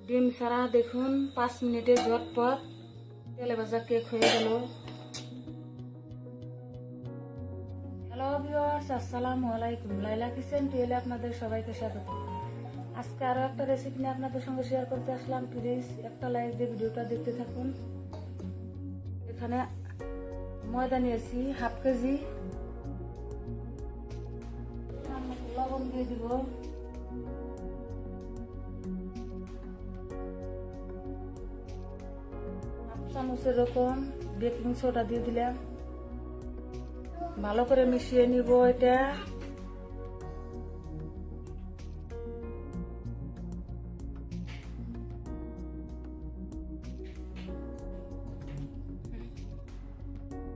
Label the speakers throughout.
Speaker 1: ডিম ছাড়া দেখুন 5 মিনিটে ঝটপট তেলে ভাজা কেক হয়ে গেল। হ্যালো ভিউয়ার্স, আসসালামু আলাইকুম। লাইলা কিচেন টিএলে আপনাদের সবাইকে স্বাগত। আজকে আরো একটা রেসিপি নিয়ে আপনাদের সঙ্গে শেয়ার করতে আসলাম। প্লিজ একটা লাইক দিয়ে ভিডিওটা দেখতে থাকুন। এখানে ময়দা নিয়েছি হাফ কেজি, লবণ দিয়ে দিব, চামচের এরকম বেকিং সোডা দিয়ে দিলাম। ভালো করে মিশিয়ে নিব। এটা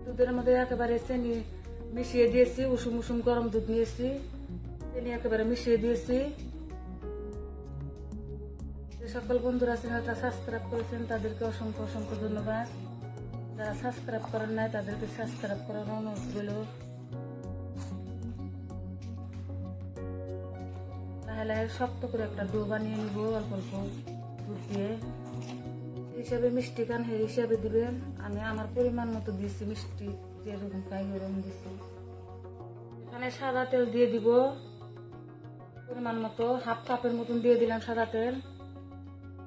Speaker 1: দুধের মধ্যে একেবারে চিনি মিশিয়ে দিয়েছি। উষুম উষুম গরম দুধ নিয়েছি, চিনি একেবারে মিশিয়ে দিয়েছি। যে সকল বন্ধুরা চ্যানেলটা সাবস্ক্রাইব করেছেন তাদেরকে অসংখ্য অসংখ্য ধন্যবাদ। যারা সাবস্ক্রাইব করেন নাই তাদেরকে সাবস্ক্রাইব করার অনুরোধ রইল। লাহে লাহে শক্ত করে একটা ডো বানিয়ে নিব অল্প অল্প দুধ দিয়ে। হিসাবে মিষ্টি খান সেই হিসাবে দিবেন। আমি আমার পরিমাণ মতো দিয়েছি, মিষ্টি যেরকম খাই ওরকম দিচ্ছি। এখানে সাদা তেল দিয়ে দিব পরিমাণ মতো, হাফ কাপের মতন দিয়ে দিলাম সাদা তেল,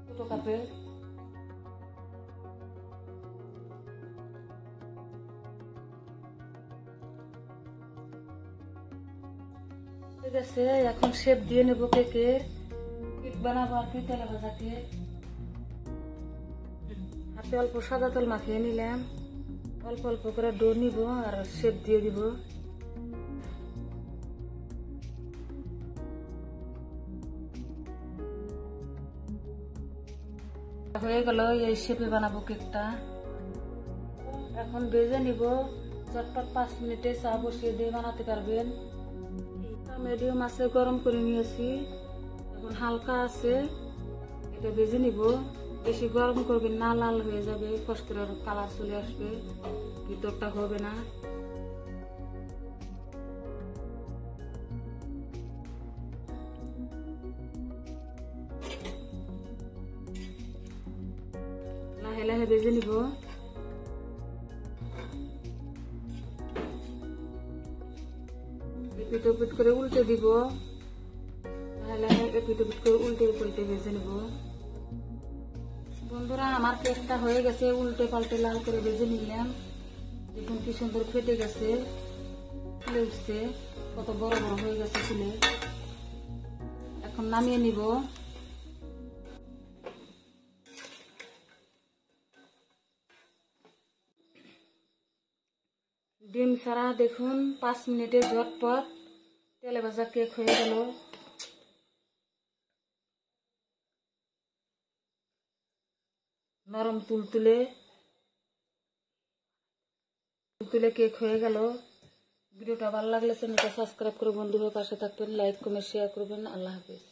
Speaker 1: ছোট কাপে। ঠিক আছে, এখন শেপ দিয়ে নেব কেকের। কেক বানাবো আর কি, তেলে ভাজা কেক। হাতে অল্প সাদা তেল মাখিয়ে নিলাম, অল্প অল্প করে ডো নিব আর শেপ দিয়ে দিব। হয়ে গেল, এই শেপে বানাবো কেকটা। এখন ভেজে নিব। ঝটপট 5 মিনিটে চা বসিয়ে দিয়ে বানাতে পারবেন। মিডিয়াম আছে গরম করে নিয়েছি, এখন হালকা আছে, এটা ভেজে নিব। বেশি গরম করবেন না, লাল হয়ে যাবে, কষ্টের কালার চলে আসবে, ভিতরটা হবে না। লাহে লাহে ভেজে নিব। এপিট ওপিট করে উল্টে দিব। লাহে লাহে এপিট ওপিট করে উল্টে পাল্টে ভেজে নিব। বন্ধুরা, আমার কেকটা হয়ে গেছে, উল্টে পাল্টে লাল করে ভেজে নিলাম। দেখুন কি সুন্দর ফেটে গেছে, ফুলে উঠছে, কত বড় বড় হয়ে গেছে ফুলে। এখন নামিয়ে নিব। ডিম ছাড়া দেখুন 5 মিনিটে ঝটপট তেলে ভাজা কেক হয়ে গেল। নরম তুলতুলে কেক হয়ে গেল। ভিডিওটা ভালো লাগলে চ্যানেলটা সাবস্ক্রাইব করে বন্ধু হয়ে পাশে থাকবেন। লাইক কমেন্ট শেয়ার করবেন। আল্লাহ হাফেজ।